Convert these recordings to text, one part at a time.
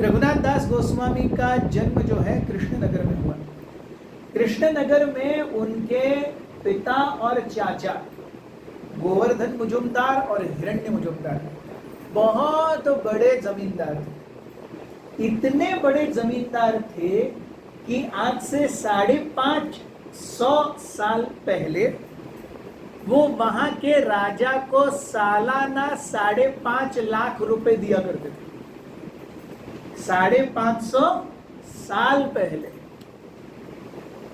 रघुनाथ दास गोस्वामी का जन्म जो है कृष्णनगर में हुआ। कृष्णनगर में उनके पिता और चाचा गोवर्धन मुजुमदार और हिरण्य मुजुमदार बहुत बड़े जमींदार थे। इतने बड़े जमींदार थे कि आज से 550 साल पहले वो वहां के राजा को सालाना 5.5 लाख रुपए दिया करते थे। 550 साल पहले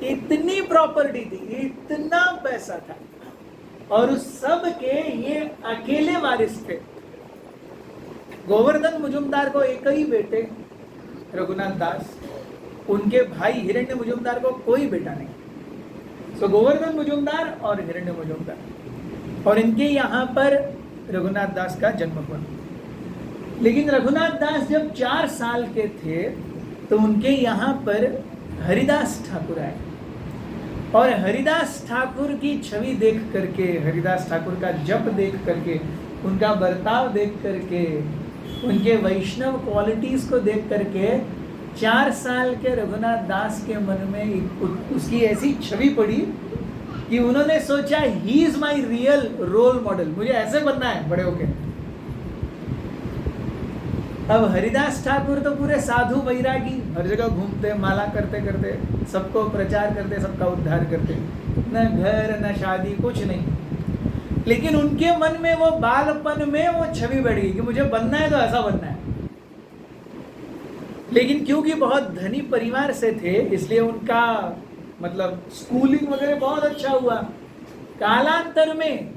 इतनी प्रॉपर्टी थी, इतना पैसा था, और उस सब के ये अकेले वारिस थे। गोवर्धन मुजुमदार को एक ही बेटे रघुनाथ दास, उनके भाई हिरण्य मुजुमदार को कोई बेटा नहीं। तो गोवर्धन मुजुमदार और हिरण्य मुजुमदार, और इनके यहाँ पर रघुनाथ दास का जन्म हुआ। लेकिन रघुनाथ दास जब 4 साल के थे तो उनके यहाँ पर हरिदास ठाकुर आए, और हरिदास ठाकुर की छवि देख करके, हरिदास ठाकुर का जप देख करके, उनका बर्ताव देख करके, उनके वैष्णव क्वालिटीज को देख करके 4 साल के रघुनाथ दास के मन में उसकी ऐसी छवि पड़ी कि उन्होंने सोचा he is my real role model, मुझे ऐसे बनना है बड़े होके। अब हरिदास ठाकुर तो पूरे साधु वैरागी, हर जगह घूमते, माला करते करते सबको प्रचार करते, सबका उद्धार करते, न घर न शादी कुछ नहीं। लेकिन उनके मन में वो बालपन में वो छवि बैठ गई कि मुझे बनना है तो ऐसा बनना है। लेकिन क्योंकि बहुत धनी परिवार से थे इसलिए उनका मतलब स्कूलिंग वगैरह बहुत अच्छा हुआ। कालांतर में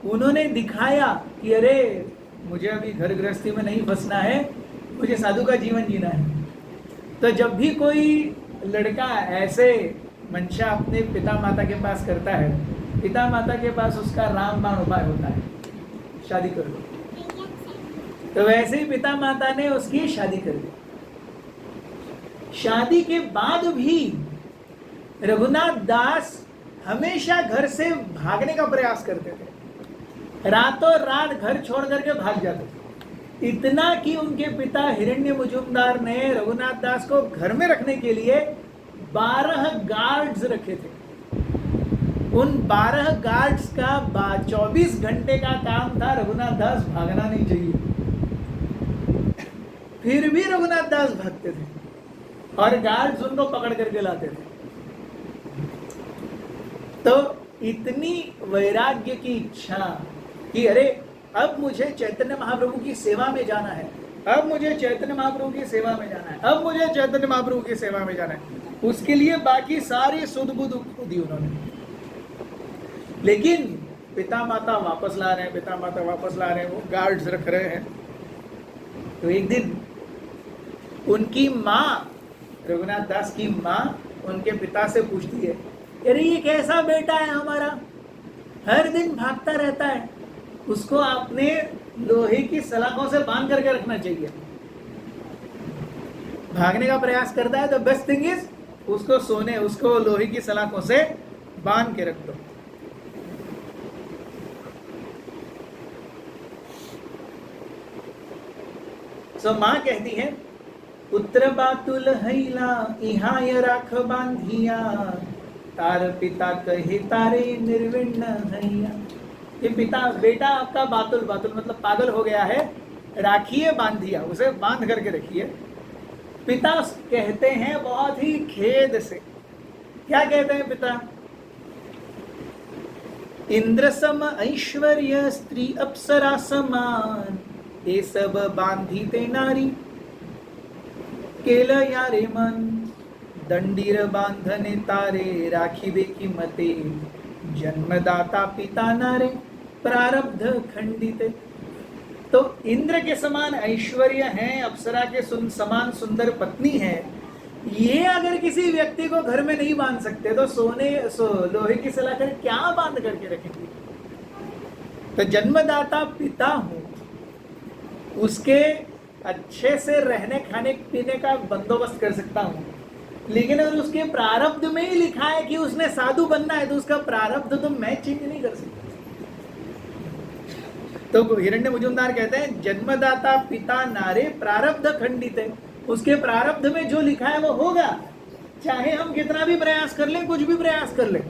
उन्होंने दिखाया कि अरे मुझे अभी घर गृहस्थी में नहीं फंसना है, मुझे साधु का जीवन जीना है। तो जब भी कोई लड़का ऐसे मंशा अपने पिता माता के पास करता है, पिता माता के पास उसका रामबाण उपाय होता है, शादी कर दो। तो वैसे ही पिता माता ने उसकी शादी कर दी। शादी के बाद भी रघुनाथ दास हमेशा घर से भागने का प्रयास करते थे, रातों रात घर छोड़ करके भाग जाते थे। इतना कि उनके पिता हिरण्य मुजुमदार ने रघुनाथ दास को घर में रखने के लिए 12 गार्ड्स रखे थे। उन 12 गार्ड्स का 24 घंटे का काम था रघुनाथ दास भागना नहीं चाहिए। फिर भी रघुनाथ दास भागते थे और गार्ड्स उनको पकड़ करके लाते थे। तो इतनी वैराग्य की इच्छा कि अरे अब मुझे चैतन्य महाप्रभु की सेवा में जाना है, अब मुझे चैतन्य महाप्रभु की सेवा में जाना है, अब मुझे चैतन्य महाप्रभु की सेवा में जाना है। उसके लिए बाकी सारी सुध बुध दी उन्होंने। लेकिन पिता माता वापस ला रहे हैं, पिता माता वापस ला रहे हैं, वो गार्ड्स रख रहे हैं। तो एक दिन उनकी माँ, रघुनाथ दास की माँ उनके पिता से पूछती है, अरे ये कैसा बेटा है हमारा, हर दिन भागता रहता है, उसको आपने लोहे की सलाखों से बांध करके रखना चाहिए। भागने का प्रयास करता है तो बेस्ट थिंग इज उसको लोहे की सलाखों से बांध के रख दो। सो मां कहती है, पुत्र बातुल हैला इहाय राख बांधिया, तार पिता कहे तारे निर्विण्ण हैया। ये बेटा आपका बातुल मतलब पागल हो गया है, राखिए बांधिया, उसे बांध करके रखिए। पिता कहते हैं बहुत ही खेद से, क्या कहते हैं पिता, इंद्र सम ऐश्वर्य स्त्री अप्सरा समान, ये सब बांधीते नारी केल यारे मन, दंडीर बांधने तारे राखीबे की मते, जन्मदाता पिता नारे प्रारब्ध खंडित। तो इंद्र के समान ऐश्वर्य है, अप्सरा के समान सुंदर पत्नी है, ये अगर किसी व्यक्ति को घर में नहीं बांध सकते तो लोहे की सलाखें क्या बांध करके रखेंगे। तो जन्मदाता पिता हूं, उसके अच्छे से रहने खाने पीने का बंदोबस्त कर सकता हूं, लेकिन अगर उसके प्रारब्ध में ही लिखा है कि उसने साधु बनना है तो उसका प्रारब्ध तो मैं चेंज नहीं कर सकता। तो हिरण्य मुजुमदार कहते हैं जन्मदाता पिता नारे प्रारब्ध खंडित है, उसके प्रारब्ध में जो लिखा है वो होगा, चाहे हम कितना भी प्रयास कर लें, कुछ भी प्रयास कर लें।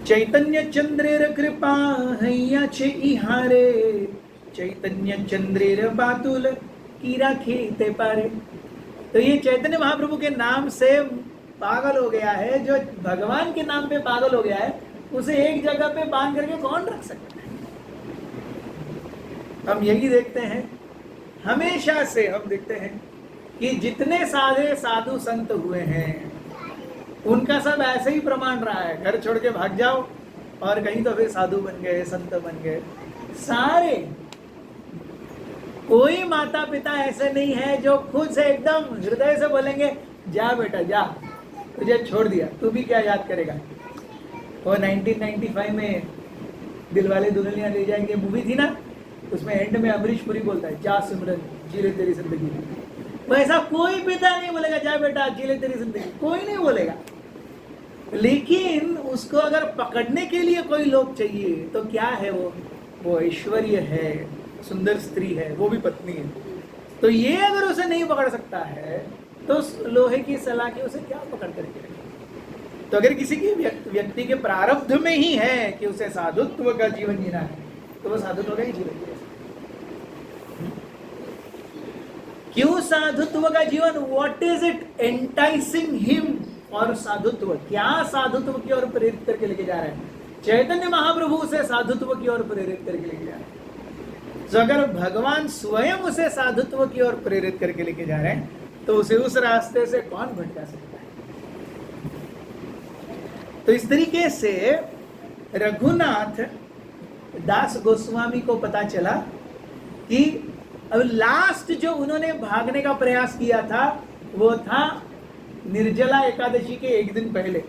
चैतन्य चंद्रेर कृपा हैया छे इहारे, चैतन्य चंद्रेर बातुल की राखे ते पारे। तो ये चैतन्य महाप्रभु के नाम से पागल हो गया है, जो भगवान के नाम पे पागल हो गया है, उसे एक जगह पे बांध करके कौन रख सकता है। हम यही देखते हैं, हमेशा से हम देखते हैं कि जितने सारे साधु संत हुए हैं उनका सब ऐसे ही प्रमाण रहा है, घर छोड़ के भाग जाओ और कहीं तो फिर साधु बन गए, संत बन गए सारे। कोई माता पिता ऐसे नहीं है जो खुद से एकदम हृदय से बोलेंगे जा बेटा जा, तुझे छोड़ दिया, तू भी क्या याद करेगा। वो 1995 में दिलवाले दुल्हनिया ले जाएंगे मूवी थी ना, उसमें एंड में अमरीश पुरी बोलता है जा सिमरन जी ले तेरी जिंदगी। वैसा कोई पिता नहीं बोलेगा जा बेटा जी ले तेरी जिंदगी, कोई नहीं बोलेगा। लेकिन उसको अगर पकड़ने के लिए कोई लोग चाहिए तो क्या है वो ऐश्वर्य है, सुंदर स्त्री है, वो भी पत्नी है। तो ये अगर उसे नहीं पकड़ सकता है तो लोहे की सलाखें उसे क्या पकड़ करके रखेगी। तो अगर किसी की व्यक्ति के प्रारब्ध में ही है कि उसे साधुत्व का जीवन जीना है तो वो साधुत्व का ही जीवन जिए। क्यों साधुत्व का जीवन? What is it enticing him और साधुत्व, क्या साधुत्व की ओर प्रेरित करके लेके जा रहे हैं? चैतन्य महाप्रभु उसे साधुत्व की ओर प्रेरित करके लेके जा रहे हैं। तो अगर भगवान स्वयं उसे साधुत्व की ओर प्रेरित करके लेके जा रहे हैं तो उसे उस रास्ते से कौन भटका सकता है? तो इस तरीके से रघुनाथ दास गोस्वामी को पता चला कि अब लास्ट जो उन्होंने भागने का प्रयास किया था वो था निर्जला एकादशी के एक दिन पहले।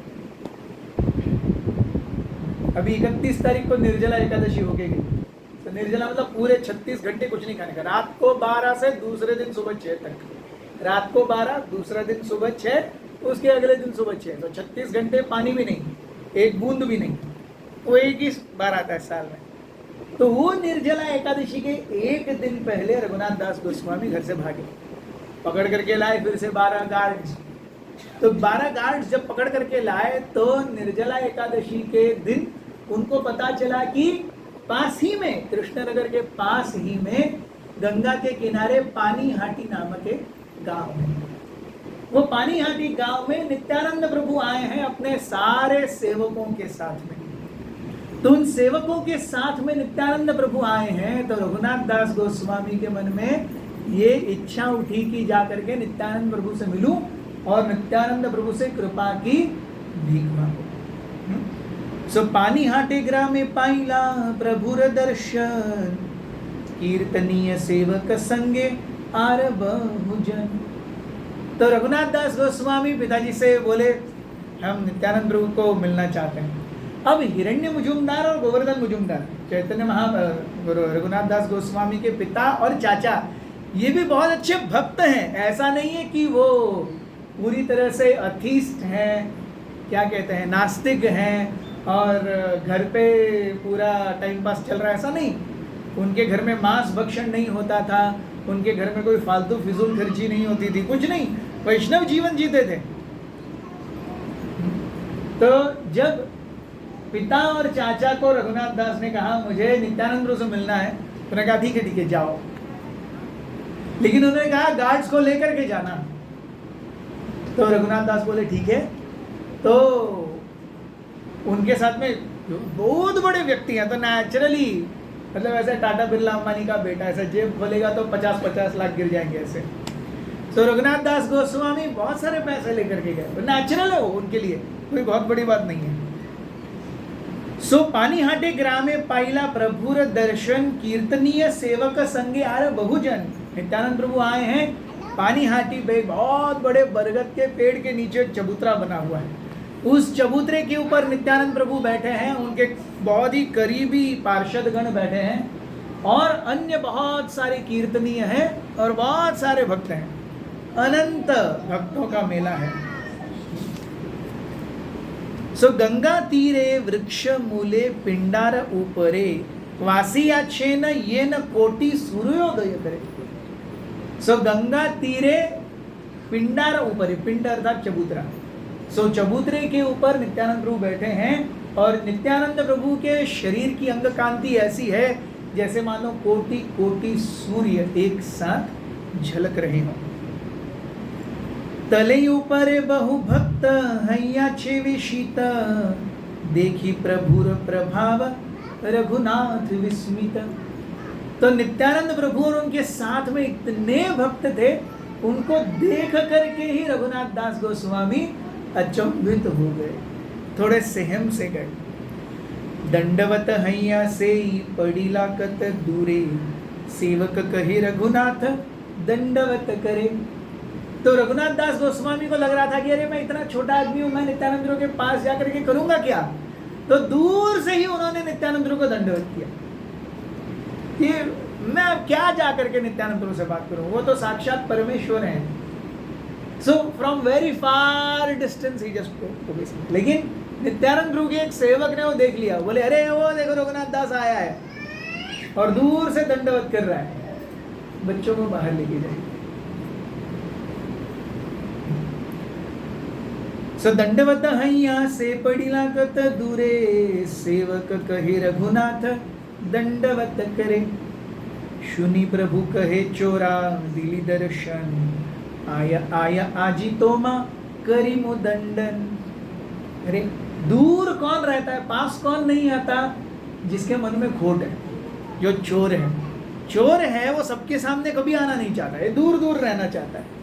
अभी 31 तारीख को निर्जला एकादशी हो गई। तो निर्जला मतलब पूरे 36 घंटे कुछ नहीं खाने का, रात को 12 से दूसरे दिन सुबह 6 तक, रात को 12 दूसरा दिन सुबह 6 उसके अगले दिन सुबह 6, तो 36 घंटे पानी भी नहीं, एक बूंद भी नहीं। वो एक ही बार आता है साल में। तो वो निर्जला एकादशी के एक दिन पहले रघुनाथ दास गोस्वामी घर से भागे, पकड़ करके लाए फिर से 12 गार्ड्स। तो 12 गार्ड्स जब पकड़ करके लाए तो निर्जला एकादशी के दिन उनको पता चला कि पास ही में, कृष्णनगर के पास ही में गंगा के किनारे पानीहाटी नामक एक गांव है। वो पानीहाटी गांव में नित्यानंद प्रभु आए हैं अपने सारे सेवकों के साथ में। तो उन सेवकों के साथ में नित्यानंद प्रभु आए हैं। तो रघुनाथ दास गोस्वामी के मन में ये इच्छा उठी कि जाकर के नित्यानंद प्रभु से मिलूं और नित्यानंद प्रभु से कृपा की भीख मांगू। सो पानीहाटी ग्रामे पाइला प्रभुर दर्शन, कीर्तनीय सेवक संगे आर बहुजन। तो रघुनाथ दास गोस्वामी पिताजी से बोले हम नित्यानंद प्रभु को मिलना चाहते हैं। अब हिरण्य मुजुमदार और गोवर्धन मुजुमदार, चैतन्य रघुनाथ दास गोस्वामी के पिता और चाचा, ये भी बहुत अच्छे भक्त हैं। ऐसा नहीं है कि वो पूरी तरह से अथीस्ट हैं, क्या कहते हैं, नास्तिक हैं और घर पे पूरा टाइम पास चल रहा है, ऐसा नहीं। उनके घर में मांस भक्षण नहीं होता था, उनके घर में कोई फालतू फिजूल खर्ची नहीं होती थी, कुछ नहीं, वैष्णव जीवन जीते थे। तो जब पिता और चाचा को रघुनाथ दास ने कहा मुझे नित्यानंद प्रभु से मिलना है, तो उन्होंने कहा ठीक है जाओ। लेकिन उन्होंने कहा गार्ड्स को लेकर के जाना। तो रघुनाथ दास बोले ठीक है। तो उनके साथ में बहुत बड़े व्यक्ति हैं, तो नेचुरली मतलब ऐसे टाटा बिरला अंबानी का बेटा, ऐसा जेब खोलेगा तो 50-50 लाख गिर जाएंगे ऐसे। तो रघुनाथ दास गोस्वामी बहुत सारे पैसे लेकर के गए, तो नेचुरल है वो उनके लिए, कोई बहुत बड़ी बात नहीं है। सो पानीहाटी ग्रामे पाइला प्रभुर दर्शन, कीर्तनीय सेवक संगे आर बहुजन। नित्यानंद प्रभु आए हैं पानीहाटी पे, बहुत बड़े बरगद के पेड़ के नीचे चबूतरा बना हुआ है। उस चबूतरे के ऊपर नित्यानंद प्रभु बैठे हैं, उनके बहुत ही करीबी पार्षदगण बैठे हैं और अन्य बहुत सारे कीर्तनीय हैं और बहुत सारे भक्त हैं। अनंत भक्तों का मेला है। सो गंगा तीरे वृक्ष मूले पिंडार ऊपरे, वासी याचेन येन कोटि सूर्योदय करे। सो गंगा तीरे पिंडार ऊपर, पिंड अर्थात चबूतरा, सो चबूतरे के ऊपर नित्यानंद प्रभु बैठे हैं और नित्यानंद प्रभु के शरीर की अंग कांति ऐसी है जैसे मानो कोटि कोटि सूर्य एक साथ झलक रहे हों। तले ऊपर बहु भक्त हैया छे विशीत, देखी प्रभुर प्रभाव रघुनाथ विस्मित। तो नित्यानंद प्रभु और उनके साथ में इतने भक्त थे, उनको देख करके ही रघुनाथ दास गोस्वामी अचंभित हो गए, थोड़े सहम से गए। दंडवत हैया से पड़ीला कत दूरे, सेवक कहे रघुनाथ दंडवत करे। तो रघुनाथ दास गोस्वामी को लग रहा था कि अरे मैं इतना छोटा आदमी हूं, मैं नित्यानंद प्रभु के पास जाकर के करूंगा क्या। तो दूर से ही उन्होंने नित्यानंद प्रभु को दंडवत किया कि मैं अब क्या जाकर के नित्यानंद प्रभु से बात करूं, वो तो साक्षात परमेश्वर हैं। So from very far distance he just. लेकिन नित्यानंद प्रभु के एक सेवक ने वो देख लिया, बोले अरे वो देखो रघुनाथ दास आया है, और दूर से दंडवत कर रहा है, बच्चों को बाहर लेके जाइए। सो दंडवत हैया से पड़ीला कत दूरे, सेवक कहे रघुनाथ दंडवत करे। शुनि प्रभु कहे चोरा दिली दर्शन, आया आया आजी तोमा करी मुदंडन। अरे दूर कौन रहता है, पास कौन नहीं आता, जिसके मन में खोट है, जो चोर है। चोर है वो सबके सामने कभी आना नहीं चाहता है, दूर दूर रहना चाहता है।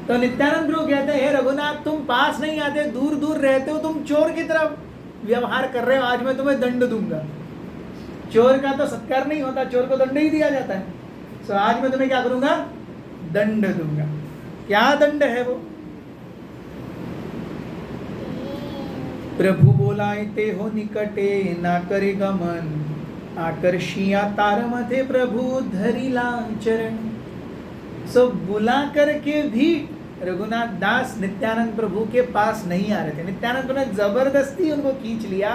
तो नित्यानंद प्रभु कहते हैं, हे रघुनाथ तुम पास नहीं आते, दूर दूर रहते हो, तुम चोर की तरह व्यवहार कर रहे हो, आज मैं तुम्हें दंड दूंगा। चोर का तो सत्कार नहीं होता, चोर को दंड ही दिया जाता है। सो आज मैं तुम्हें क्या करूंगा, दंड दूंगा। क्या दंड है वो। प्रभु बोलाए ते हो निकटे, ना करे गमन, आकर्षिया तार मथे प्रभु धरिला चरण। सो बुला करके भी रघुनाथ दास नित्यानंद प्रभु के पास नहीं आ रहे थे। नित्यानंद प्रभु ने जबरदस्ती उनको खींच लिया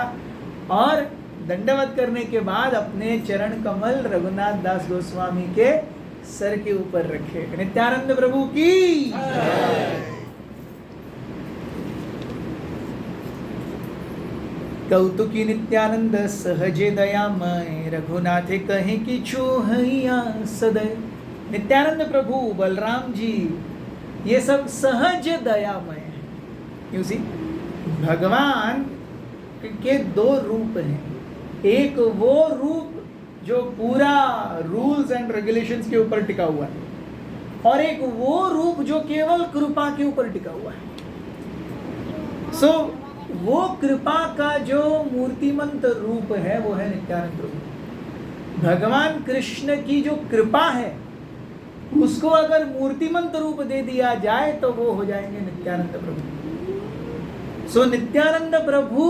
और दंडवत करने के बाद अपने चरण कमल रघुनाथ दास गोस्वामी के सर के ऊपर रखे। नित्यानंद प्रभु की कौतुकी नित्यानंद सहजे दयामय, रघुनाथे कहे कि छू हैया सदय। नित्यानंद प्रभु, बलराम जी, ये सब सहज दयामय है। यू सी, भगवान के दो रूप हैं। एक वो रूप जो पूरा रूल्स एंड रेगुलेशंस के ऊपर टिका हुआ है, और एक वो रूप जो केवल कृपा के ऊपर टिका हुआ है। सो वो कृपा का जो मूर्तिमंत रूप है वो है नित्यानंद प्रभु। भगवान कृष्ण की जो कृपा है उसको अगर मूर्तिमंत रूप दे दिया जाए तो वो हो जाएंगे नित्यानंद प्रभु। सो नित्यानंद प्रभु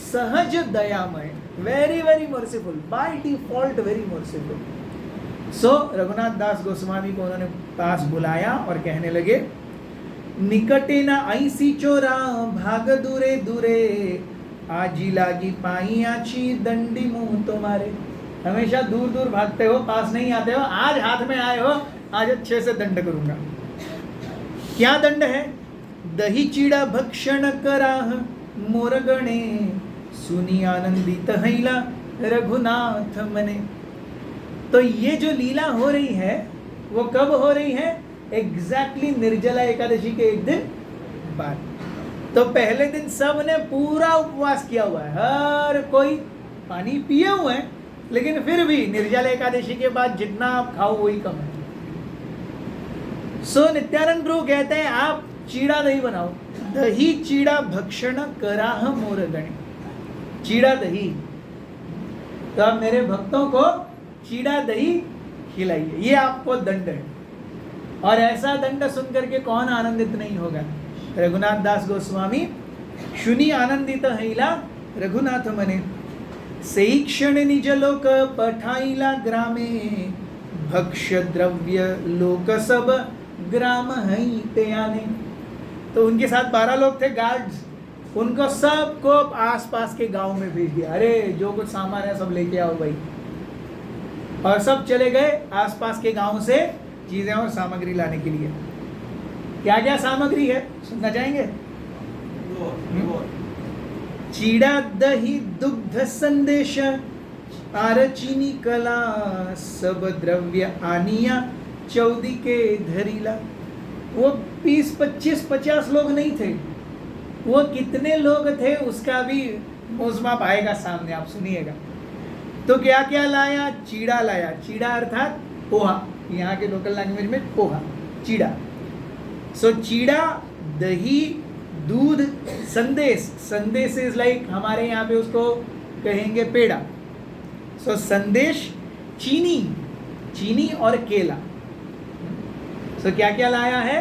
सहज दयामय, very very merciful, by default very merciful. So Raghunath Das Goswami को उन्होंने पास बुलाया और कहने लगे, निकटे ना ऐसी चोरा भाग दूरे दूरे, आजी लागी पाई आची दंडी मुंह तुम्हारे। हमेशा दूर दूर भागते हो, पास नहीं आते हो, आज हाथ में आए हो, आज अच्छे से दंड करूंगा। क्या दंड है। दही चीड़ा भक्षण कराह मोरगणे, सुनी आनंदित हैला रघुनाथ मने। तो ये जो लीला हो रही है वो कब हो रही है, एग्जैक्टली निर्जला एकादशी के एक दिन बाद। तो पहले दिन सब ने पूरा उपवास किया हुआ है, हर कोई पानी पिए हुए हैं, लेकिन फिर भी निर्जला एकादशी के बाद जितना आप खाओ वही कम है। सो नित्यानंद प्रभु कहते हैं आप चीड़ा दही बनाओ। दही चीड़ा भक्षण कराह मोरगणे, चीड़ा दही। तो आप मेरे भक्तों को चीड़ा दही खिलाइए, ये आपको दंड है। और ऐसा दंड सुनकर के कौन आनंदित नहीं होगा। रघुनाथ दास गोस्वामी, शुनि आनंदित हैला रघुनाथ मने, सेई क्षण निज लोक पठाईला ग्रामे, भक्ष्य द्रव्य लोक सब ग्राम हई ते आने। तो उनके साथ 12 लोग थे गार्ड्स, उनको सबको आसपास के गांव में भेज दिया। अरे जो कुछ सामान है सब लेके आओ भाई, और सब चले गए आसपास के गांव से चीजें और सामग्री लाने के लिए। क्या क्या सामग्री है सुनना चाहेंगे? चीड़ा दही दुग्ध संदेश आर चीनी कला सब द्रव्य आनिया चौदी के धरीला। वो 20, 25, 50 लोग नहीं थे, वो कितने लोग थे उसका भी मोजमाप आएगा सामने, आप सुनिएगा। तो क्या क्या लाया? चीड़ा लाया। चीड़ा अर्थात पोहा, यहाँ के लोकल लैंग्वेज में पोहा, चीड़ा। सो चीड़ा, दही, दूध, संदेश। संदेश इज लाइक हमारे यहाँ पे उसको कहेंगे पेड़ा। सो संदेश, चीनी, चीनी और केला। सो क्या क्या लाया है?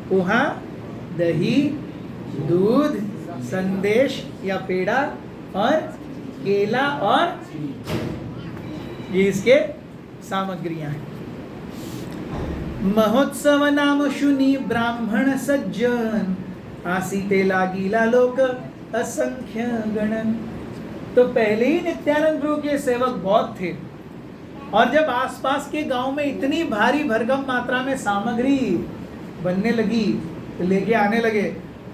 पोहा, दही, दूध, संदेश या पेड़ा और केला, और ये इसके सामग्रियां हैं। महोत्सव नाम शुनी ब्राह्मण सज्जन आसीते लागीला लोक असंख्य गणन। तो पहले ही नित्यानंद प्रभु के सेवक बहुत थे, और जब आसपास के गांव में इतनी भारी भरकम मात्रा में सामग्री बनने लगी, तो लेके आने लगे,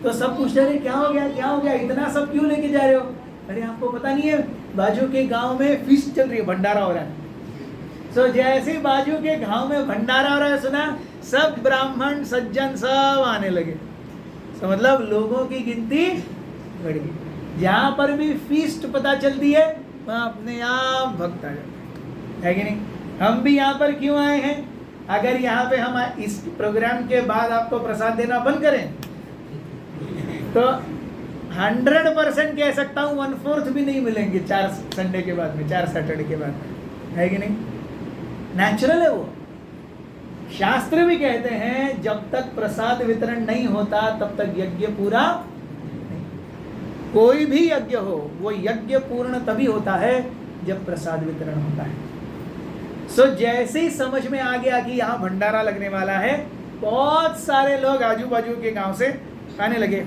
तो सब पूछ रहे क्या हो गया, क्या हो गया, इतना सब क्यों लेके जा रहे हो? अरे आपको पता नहीं है, बाजू के गांव में फीस्ट चल रही है, भंडारा हो रहा है। सो जैसे बाजू के गांव में भंडारा हो रहा है, सुना, सब ब्राह्मण सज्जन सब आने लगे। तो मतलब लोगों की गिनती बढ़ गई। जहाँ पर भी फीस्ट पता चलती है वहाँ अपने आप भक्त आ जाते हैं, है कि नहीं? हम भी यहाँ पर क्यों आए हैं? अगर यहाँ पे हम इस प्रोग्राम के बाद आपको प्रसाद देना बंद करें तो 100% कह सकता हूँ 1/4 भी नहीं मिलेंगे 4 संडे के बाद में, 4 सैटरडे के बाद में, है कि नहीं? नेचुरल है वो। शास्त्र भी कहते हैं जब तक प्रसाद वितरण नहीं होता तब तक यज्ञ पूरा नहीं। कोई भी यज्ञ हो वो यज्ञ पूर्ण तभी होता है जब प्रसाद वितरण होता है। सो जैसे ही समझ में आ गया कि यहाँ भंडारा लगने वाला है, बहुत सारे लोग आजू बाजू के गांव से आने लगे।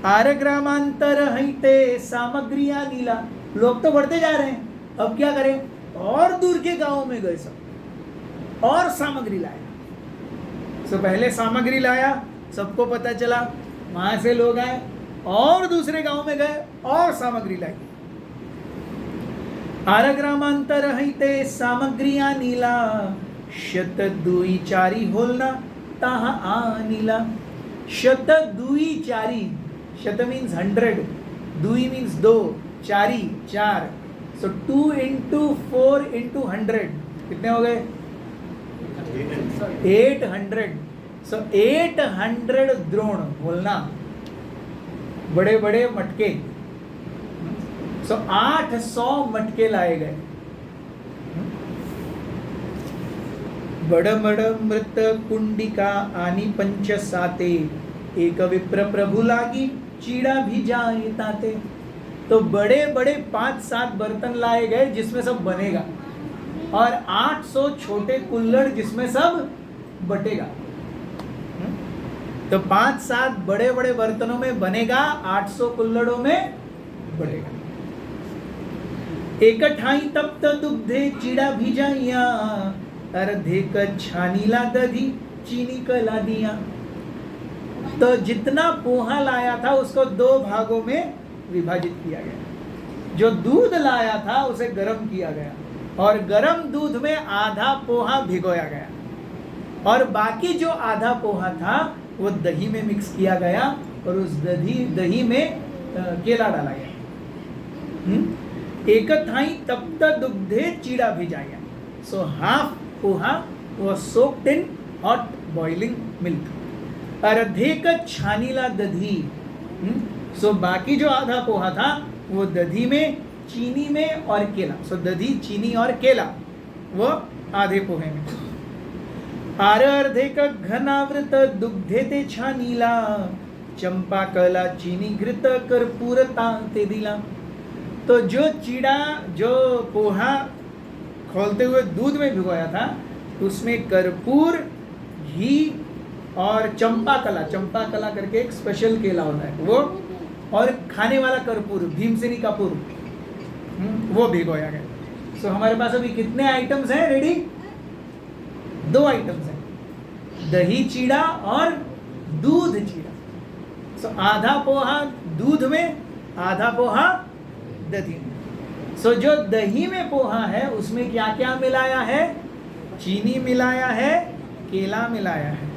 आर ग्रामांतर हईते सामग्रियां नीला। लोग तो बढ़ते जा रहे हैं, अब क्या करें? और दूर के गांव में गए सब और सामग्री लाया। सो पहले सामग्री लाया, सबको पता चला, वहां से लोग आए, और दूसरे गांव में गए और सामग्री लाई। आर ग्रामांतर हईते सामग्रियां नीला शत दुई चारी होलना ताहा आनीला। शत दुई चारी, शत मीन्स 100, दुई मीन्स 2, चारी 4। सो 2 into 4 into 100 कितने हो गए? 800। सो 800 द्रोण बोलना, बड़े बड़े मटके। सो 800 मटके लाए गए। बड़ बड़ मृत कुंडिका आनी पंच साते एक विप्र प्रभु लागी चीड़ा भी जाए ताते। तो बड़े बड़े 5-7 बर्तन लाए गए जिसमें सब बनेगा, और 800 छोटे कुल्हड़ जिसमें सब बटेगा। तो 5-7 बड़े बड़े बर्तनों में बनेगा, 800 कुल्हड़ों में बनेगा। एक ठाई तप्त दुग्धे चीड़ा भिजाइया अर्धे क छानीला दधी चीनी कला दिया। तो जितना पोहा लाया था उसको 2 भागों में विभाजित किया गया। जो दूध लाया था उसे गर्म किया गया, और गर्म दूध में आधा पोहा भिगोया गया, और बाकी जो आधा पोहा था वो दही में मिक्स किया गया, और उस दही में केला डाला गया। एक थाई तप्त दुग्धे चीड़ा भिजाया। So half poha was soaked in hot boiling milk. अर्धेक छानीला दधी। सो बाकी जो आधा पोहा था वो दधी में, चीनी में और केला। सो दधी, चीनी और केला वो आधे पोहे में। आर अर्धेक घनावृत दुग्धे ते छानीला चंपा कला चीनी घृत कर्पूर तांते दिला। तो जो चीड़ा, जो पोहा खोलते हुए दूध में भिगोया था उसमें कर्पूर, घी और चंपा कला करके एक स्पेशल केला होता है वो, और खाने वाला कर्पूर, भीमसेनी कपूर, वो भिगोया गया। सो हमारे पास अभी कितने आइटम्स हैं रेडी? 2 आइटम्स हैं, दही चीड़ा और दूध चीड़ा। सो आधा पोहा दूध में, आधा पोहा दही में। सो जो दही में पोहा है उसमें क्या क्या मिलाया है? चीनी मिलाया है, केला मिलाया है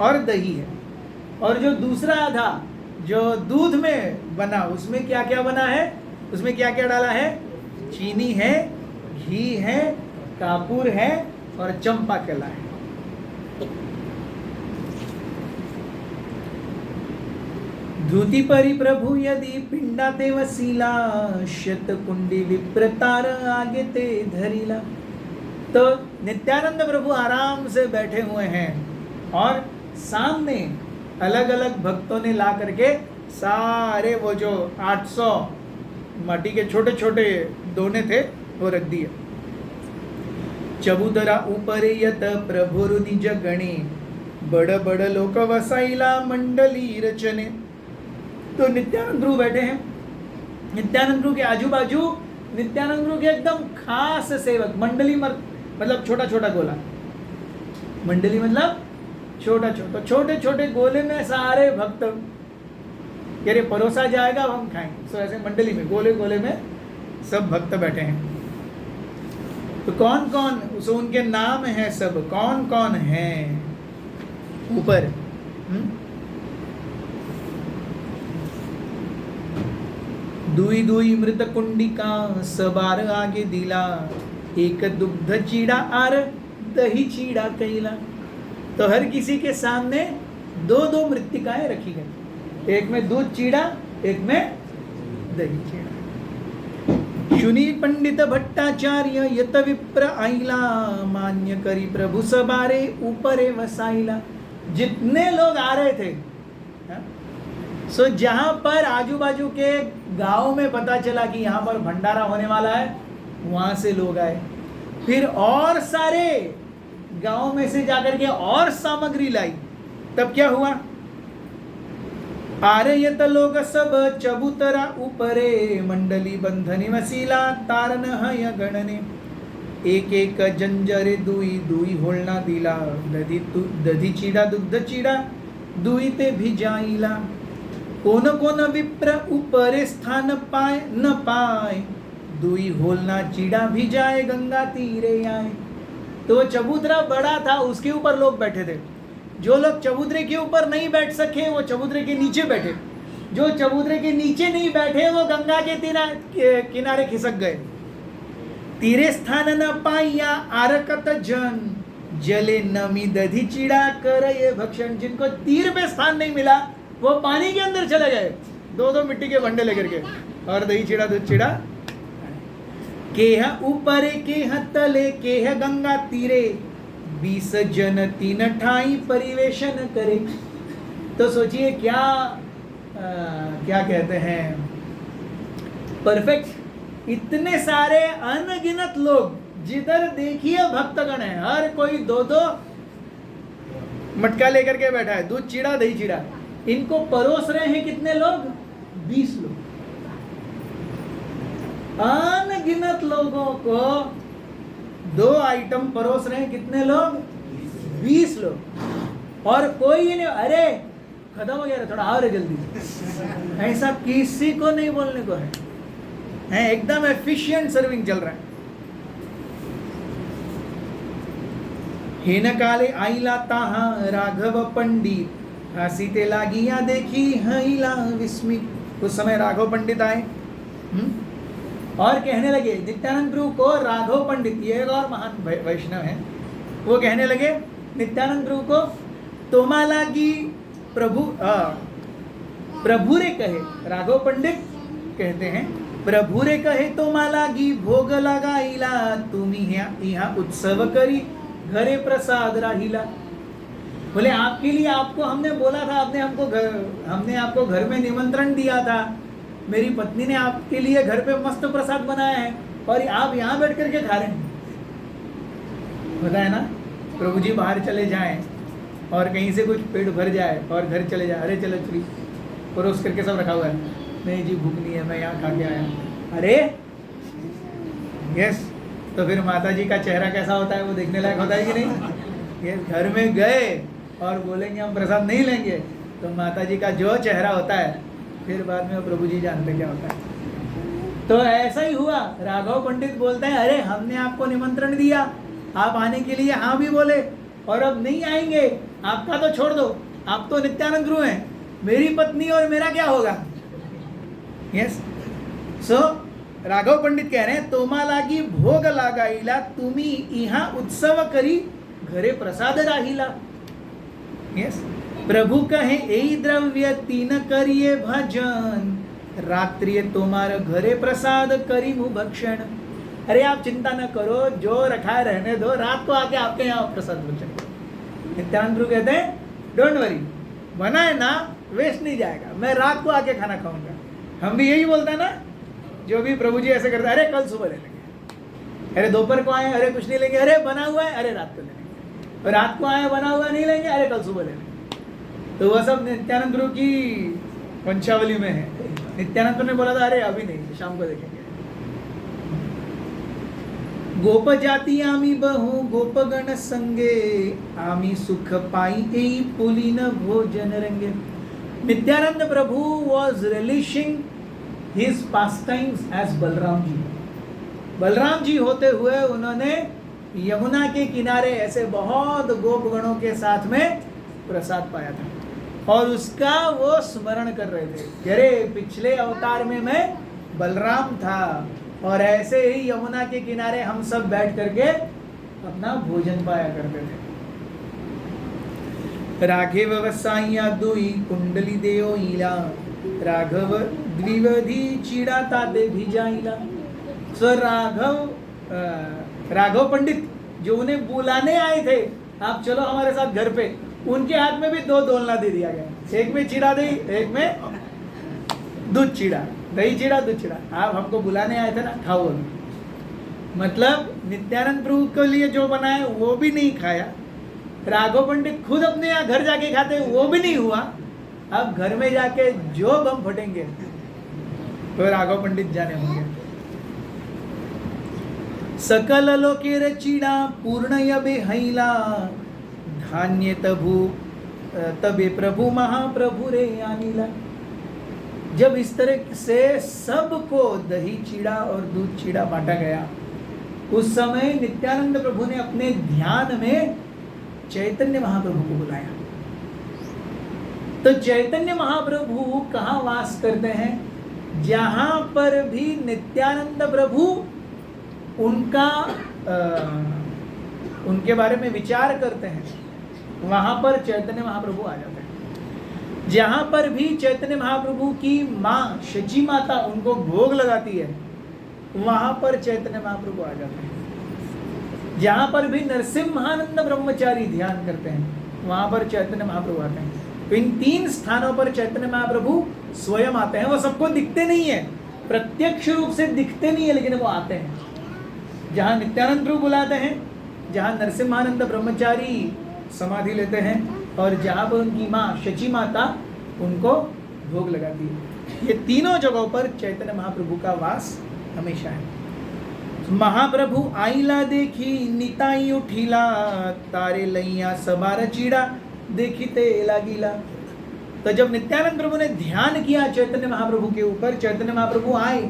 और दही है। और जो दूसरा आधा जो दूध में बना उसमें क्या क्या बना है? उसमें क्या क्या डाला है? चीनी है, घी है, कापूर है और चंपा केला है। धूति परि प्रभु यदि पिंडा ते वसीला, शत कुंडी विप्रतार आगे ते धरीला। तो नित्यानंद प्रभु आराम से बैठे हुए हैं और सामने अलग अलग भक्तों ने ला करके सारे वो जो 800 माटी के छोटे छोटे दोने थे वो रख दिए। चबूतरा ऊपर यत प्रभुरु निज गणे, बड़ बड़ लोक वसाइला मंडली रचने। तो नित्यानंद प्रभु बैठे हैं, नित्यानंद प्रभु के आजू बाजू नित्यानंद प्रभु के एकदम खास सेवक, मंडली मतलब छोटा छोटा गोला, मंडली मतलब छोटा छोटा, छोटे छोटे गोले में सारे भक्त, यानी परोसा जाएगा अब हम खाएंगे। सो ऐसे मंडली में गोले गोले में सब भक्त बैठे हैं। तो कौन कौन, सो उनके नाम है सब, कौन कौन है ऊपर? दुई दुई मृत कुंडिका सबार आगे दिला, एक दुग्ध चीड़ा आर दही चीड़ा कैला। तो हर किसी के सामने 2-2 मृत्तिकाएं रखी गई, एक में दूध चीड़ा, एक में दही चीड़ा। शुनि पंडित भट्टाचार्य यत विप्र आइला, मान्य करी प्रभु सबारे ऊपरे वसाइला। जितने लोग आ रहे थे, सो जहां पर आजू बाजू के गांव में पता चला कि यहाँ पर भंडारा होने वाला है, वहां से लोग आए। फिर और सारे गांव में से जाकर के और सामग्री लाई। तब क्या हुआ? आर्यत लोग सब चबूतरा ऊपरे, मंडली बंधनी वसीला तारन हय गणने। एक एक जंजरे दुई दुई होलना दिला, दधी चीड़ा दुग्ध चीड़ा दुई ते भिजाइला। कोन कोन विप्र ऊपरे स्थान पाए न पाए, दुई होलना चीड़ा भिजाए गंगा तीरे आए। तो वो चबूतरा बड़ा था, उसके ऊपर लोग बैठे थे। जो लोग चबूतरे के ऊपर नहीं बैठ सके वो चबूतरे के नीचे बैठे, जो चबूतरे के नीचे नहीं बैठे वो गंगा के किनारे खिसक गए। तीरे स्थान न पाइया आरकत जन, जले नमी दधी चीड़ा कर ये भक्षण। जिनको तीर पे स्थान नहीं मिला वो पानी के अंदर चले गए, 2-2 मिट्टी के बंडे लेकर के, और दही चीड़ा दूध चीड़ा। केह ऊपरे केह तले केह गंगा तीरे, 20 जन 3 ठाई परिवेशन करे। तो सोचिए क्या क्या कहते हैं, परफेक्ट। इतने सारे अनगिनत लोग, जिधर देखिए भक्तगण है, हर कोई 2-2 मटका लेकर के बैठा है, दूध चीड़ा दही चीड़ा। इनको परोस रहे हैं कितने लोग? 20 लोग। अनगिनत लोगों को 2 आइटम परोस रहे हैं, कितने लोग? 20 लोग। और कोई नहीं, अरे खत्म हो गया, थोड़ा और जल्दी, ऐसा किसी को नहीं बोलने को है एकदम एफिशिएंट सर्विंग चल रहा है। हेन काले आइला ताहा राघव पंडित, हसीते लागिया देखी हईला विस्मित। उस समय राघव पंडित आए और कहने लगे नित्यानंद प्रभु को, राघव पंडित ये एक और महान वैष्णव है, वो कहने लगे नित्यानंद प्रभु को, तोमा लागी प्रभु प्रभु रे कहे, राघव पंडित कहते हैं प्रभु रे कहे तोमा लागी भोग लगाईला, तुम यहाँ उत्सव करी घरे प्रसाद राहिला। बोले आपके लिए आपको हमने बोला था, हमने आपको घर में निमंत्रण दिया था, मेरी पत्नी ने आपके लिए घर पे मस्त प्रसाद बनाया है और आप यहाँ बैठ करके खा रहे हैं। बताया ना, प्रभु जी बाहर चले जाएं और कहीं से कुछ पेट भर जाए और घर चले जाए, अरे चलो चली परोस करके सब रखा हुआ है, नहीं जी भूख नहीं है, मैं यहाँ खा के आया। अरे यस, तो फिर माता जी का चेहरा कैसा होता है, वो देखने लायक होता है कि नहीं? ये घर में गए और बोलेंगे हम प्रसाद नहीं लेंगे, तो माता जी का जो चेहरा होता है, फिर बाद में प्रभु जी जानते क्या होता है। तो ऐसा ही हुआ। राघव पंडित बोलते हैं, अरे हमने आपको निमंत्रण दिया, आप आने के लिए हाँ भी बोले, और अब नहीं आएंगे, आपका तो छोड़ दो, आप तो नित्यानंद गुरु हैं, मेरी पत्नी और मेरा क्या होगा? यस, सो राघव पंडित कह रहे हैं, तोमा लागी भोग लागाईला, तुम्ही इहा उत्सव करी घरे प्रसाद राहिला। यस, प्रभु कहे एई द्रव्य तीन करिए भजन, रात्रि तुम्हारे घरे प्रसाद करी मु भक्षण। अरे आप चिंता न करो, जो रखा है रहने दो, रात को आके आपके यहाँ प्रसाद भक्षण। नित्यानंद गुरु कहते हैं, डोंट वरी, बना है ना, वेस्ट नहीं जाएगा, मैं रात को आके खाना खाऊंगा। हम भी यही बोलते हैं ना, जो भी प्रभु जी ऐसे करते हैं, अरे कल सुबह ले लेंगे, अरे दोपहर को आए, अरे कुछ नहीं लेंगे, अरे बना हुआ है, अरे रात को ले लेंगे, और रात को आए बना हुआ नहीं लेंगे, अरे कल सुबह ले लेंगे। तो वह सब नित्यानंद गुरु की वंशावली में है। नित्यानंद गुरु ने बोला था, अरे अभी नहीं, शाम को देखेंगे। गोप जाती आमी बहु गोपगण संगे, आमी सुख पाई एई पुलिन भोजन रंगे। नित्यानंद प्रभु was relishing his pastimes as Balram ji. Balram ji होते हुए उन्होंने यमुना के किनारे ऐसे बहुत गोपगणों के साथ में प्रसाद पाया था, और उसका वो स्मरण कर रहे थे। अरे पिछले अवतार में मैं बलराम था, और ऐसे ही यमुना के किनारे हम सब बैठ करके अपना भोजन पाया करते थे। राघव वसाइया दुई कुंडली देओ ईला, राघव द्विवधि चिड़ा ताते भिजाइला। सो राघव पंडित जो उन्हें बुलाने आए थे, आप चलो हमारे साथ घर पे, उनके हाथ में भी 2 दोलना दे दिया गया, एक में चिड़ा दही, एक में दूध चिड़ा, दही चिड़ा दूध चिड़ा। आप हमको बुलाने आए थे ना, खाओ अभी। मतलब नित्यानंद प्रभु के लिए जो बनाए वो भी नहीं खाया, राघव पंडित खुद अपने यहाँ घर जाके खाते वो भी नहीं हुआ। अब घर में जाके जो बम फटेंगे तो राघव पंडित जाने होंगे। सकल लोकेर चिड़ा पूर्ण यबे हैला, धान्य तबे प्रभु महाप्रभु रे आनीला। जब इस तरह से सबको दही चीड़ा और दूध चीड़ा बांटा गया, उस समय नित्यानंद प्रभु ने अपने ध्यान में चैतन्य महाप्रभु को बुलाया। तो चैतन्य महाप्रभु कहाँ वास करते हैं? जहां पर भी नित्यानंद प्रभु उनके बारे में विचार करते हैं, वहां पर चैतन्य महाप्रभु आ जाते हैं। जहां पर भी चैतन्य महाप्रभु की माँ शची माता उनको भोग लगाती है, वहां पर चैतन्य महाप्रभु आ जाते हैं। जहां पर भी नरसिम्हानंद ब्रह्मचारी ध्यान करते हैं, वहां पर चैतन्य महाप्रभु आते हैं। तो इन 3 स्थानों पर चैतन्य महाप्रभु स्वयं आते हैं। वो सबको दिखते नहीं है, प्रत्यक्ष रूप से दिखते नहीं है, लेकिन वो आते हैं। जहां नित्यानंद प्रभु बुलाते हैं, जहां नरसिम्हानंद ब्रह्मचारी समाधि लेते हैं, और जहां पर उनकी माँ शची माता उनको भोग लगाती है, ये तीनों जगहों पर चैतन्य महाप्रभु का वास हमेशा है। महाप्रभु आईला देखी निताई उठीला, तारे लैया सबार चीड़ा देखीते लागिला। तो जब नित्यानंद प्रभु ने ध्यान किया चैतन्य महाप्रभु के ऊपर, चैतन्य महाप्रभु आए,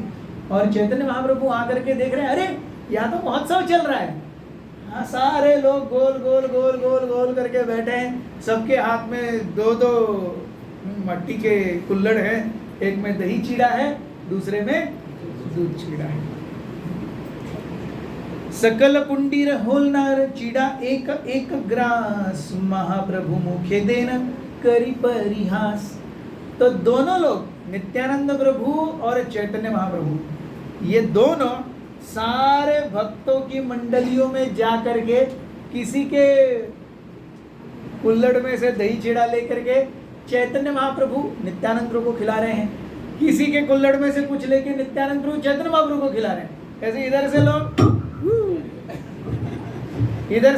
और चैतन्य महाप्रभु आकर के देख रहे हैं, अरे यहाँ तो महोत्सव चल रहा है। हाँ, सारे लोग गोल गोल गोल गोल गोल करके बैठे हैं, सबके हाथ में 2-2 मट्टी के कुल्हड़ है, एक में दही चीड़ा है, दूसरे में दूध चीड़ा है। सकल कुंडीर होलनार चीड़ा एक एक ग्रास, महाप्रभु मुखे देन करी परिहास। तो दोनों लोग, नित्यानंद प्रभु और चैतन्य महाप्रभु, ये दोनों सारे भक्तों की मंडलियों में जा करके किसी के कुल्हड़ में से दही चीड़ा लेकर के चैतन्य महाप्रभु नित्यानंद प्रभु को खिला रहे हैं, किसी के कुल्हड़ में से कुछ लेके नित्यानंद प्रभु चैतन्य महाप्रभु को खिला रहे हैं। ऐसे इधर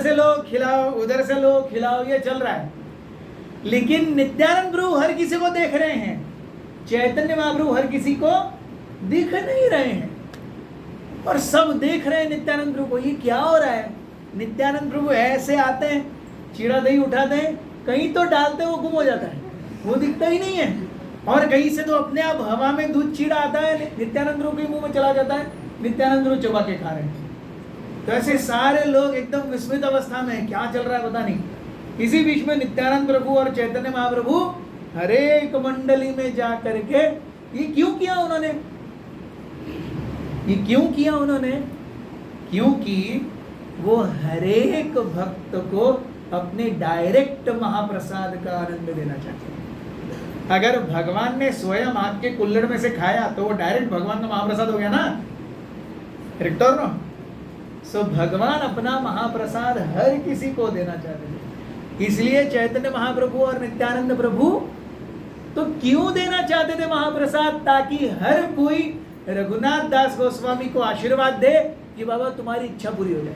से लोग खिलाओ, उधर से लोग खिलाओ, ये चल रहा है। लेकिन नित्यानंद प्रभु हर किसी को देख रहे हैं, चैतन्य महाप्रभु हर किसी को दिख नहीं रहे हैं। और सब देख रहे हैं नित्यानंद प्रभु को, ये क्या हो रहा है। नित्यानंद प्रभु ऐसे आते हैं, चीड़ा दही उठाते हैं, कहीं तो डालते हैं वो गुम हो जाता है, वो दिखता ही नहीं है। और कहीं से तो अपने आप हवा में दूध चीड़ा आता है, नित्यानंद प्रभु के मुंह में चला जाता है, नित्यानंद प्रभु चबा के खा रहे हैं। तो ऐसे सारे लोग एकदम विस्मित अवस्था में हैं, क्या चल रहा है पता नहीं। इसी बीच में नित्यानंद प्रभु और चैतन्य महाप्रभु हर एक मंडली में जा करके ये क्यों किया उन्होंने, ये क्यों किया उन्होंने, क्योंकि वो हर एक भक्त को अपने डायरेक्ट महाप्रसाद का आनंद देना चाहते हैं। अगर भगवान ने स्वयं आग के कुल्हड़ में से खाया तो वो डायरेक्ट भगवान का महाप्रसाद हो गया ना, करेक्ट और नो। सो भगवान अपना महाप्रसाद हर किसी को देना चाहते थे, इसलिए चैतन्य महाप्रभु और नित्यानंद प्रभु तो क्यों देना चाहते थे महाप्रसाद, ताकि हर कोई रघुनाथ दास गोस्वामी को आशीर्वाद दे कि बाबा तुम्हारी इच्छा पूरी हो जाए।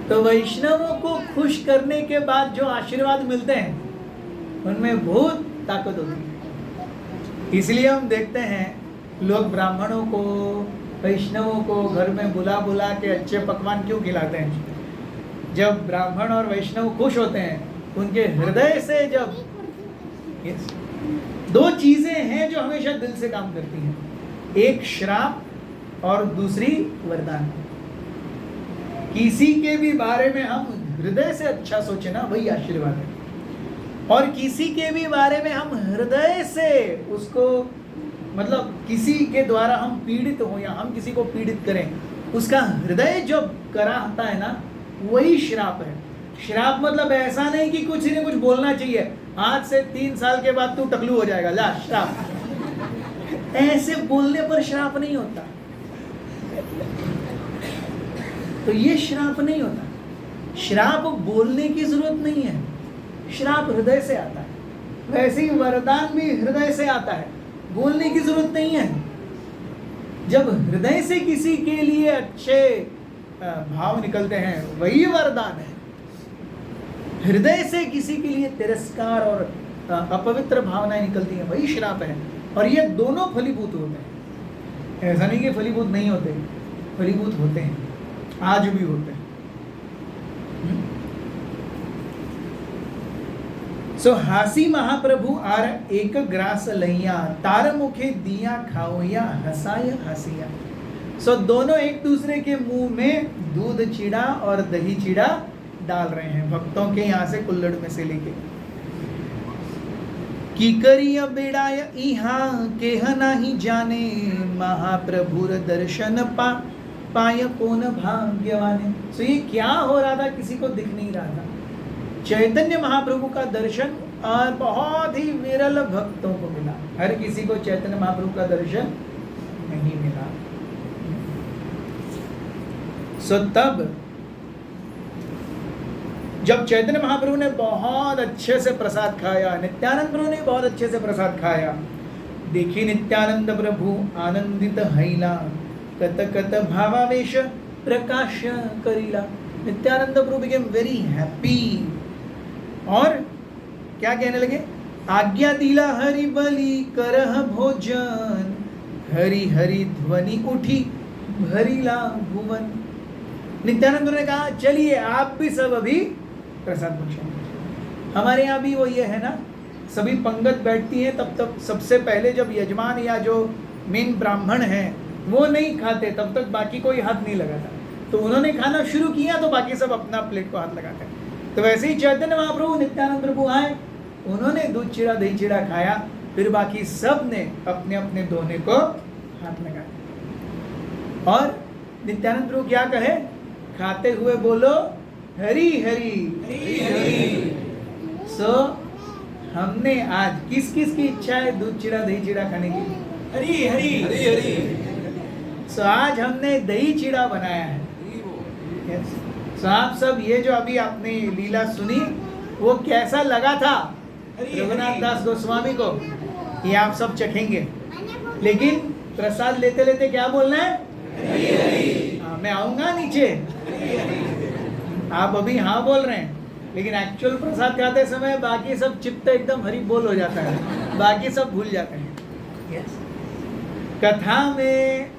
तो वैष्णवों को खुश करने के बाद जो आशीर्वाद मिलते हैं उनमें बहुत ताकत होती है। इसलिए हम देखते हैं लोग ब्राह्मणों को, वैष्णवों को घर में बुला बुला के अच्छे पकवान क्यों खिलाते हैं। जब ब्राह्मण और वैष्णव खुश होते हैं, उनके हृदय से जब दो चीजें हैं जो हमेशा दिल से काम करती हैं, एक श्राप और दूसरी वरदान। किसी के भी बारे में हम हृदय से अच्छा सोचे ना, वही आशीर्वाद है। और किसी के भी बारे में हम हृदय से उसको, मतलब किसी के द्वारा हम पीड़ित हो या हम किसी को पीड़ित करें, उसका हृदय जो कराहता है ना, वही श्राप है। श्राप मतलब ऐसा नहीं कि कुछ न कुछ बोलना चाहिए, आज से 3 साल के बाद तू टकलू हो जाएगा, ला श्राप। ऐसे बोलने पर श्राप नहीं होता, तो ये श्राप नहीं होता। श्राप बोलने की जरूरत नहीं है, श्राप हृदय से आता है। वैसे ही वरदान भी हृदय से आता है, बोलने की जरूरत नहीं है। जब हृदय से किसी के लिए अच्छे भाव निकलते हैं वही वरदान है। हृदय से किसी के लिए तिरस्कार और अपवित्र भावनाएं निकलती हैं वही श्राप है। और ये दोनों फलीभूत होते हैं, ऐसा नहीं कि फलीभूत नहीं होते, फलीभूत होते हैं, आज भी होते हैं। सो हासी महाप्रभु आर एक ग्रास लैया, तार मुखे दिया खाओया, हंसाया हंसिया। सो दोनों एक दूसरे के मुंह में दूध चीड़ा और दही चीड़ा डाल रहे हैं, भक्तों के यहाँ से कुल्हड़ में से लेके। की करिया बेड़ाय इहा केह नाही जाने, महाप्रभुर दर्शन पाय कौन भाग्यवाने। सो ये क्या हो रहा था, किसी को दिख नहीं रहा था। चैतन्य महाप्रभु का दर्शन और बहुत ही विरल भक्तों को मिला, हर किसी को चैतन्य महाप्रभु का दर्शन नहीं मिला। सो तब जब चैतन्य महाप्रभु ने बहुत अच्छे से प्रसाद खाया, नित्यानंद प्रभु ने बहुत अच्छे से प्रसाद खाया, देखी नित्यानंद प्रभु आनंदित हैला, कत कत भावावेश प्रकाश करीला। नित्यानंद प्रभु बिकेम वेरी हैप्पी और क्या कहने लगे, आज्ञा दिला हरि बलि करह भोजन, हरि हरि ध्वनि उठी भरिला भुवन। नित्यानंद ने कहा चलिए आप भी सब अभी प्रसाद भक्षण। हमारे यहाँ भी वो ये है ना, सभी पंगत बैठती है, तब सबसे पहले जब यजमान या जो मेन ब्राह्मण है वो नहीं खाते तब तक बाकी कोई हाथ नहीं लगाता। तो उन्होंने खाना शुरू किया तो बाकी सब अपना प्लेट को हाथ लगाते हैं। तो वैसे ही चैतन्य महाप्रभु नित्यानंद प्रभु आए, उन्होंने दूध चीड़ा दही चीड़ा खाया, फिर बाकी सब ने अपने अपने दोने को हाथ लगाया। और नित्यानंद प्रभु क्या कहे, खाते हुए बोलो हरि हरि हरि। सो हमने आज किस किस की इच्छा है दूध चीड़ा दही चीड़ा खाने की, हरि हरि हरि हरि। सो आज हमने दही चीड़ा बनाया है। सो आप सब ये जो अभी आपने लीला सुनी वो कैसा लगा था रघुनाथ दास गोस्वामी को, ये आप सब चखेंगे। लेकिन प्रसाद लेते लेते क्या बोलना है, हरि हरि। मैं आऊंगा नीचे, आप अभी हाँ बोल रहे हैं, लेकिन एक्चुअल प्रसाद खाते समय बाकी सब चित्त एकदम हरि बोल हो जाता है, बाकी सब भूल जाते हैं। कथा में,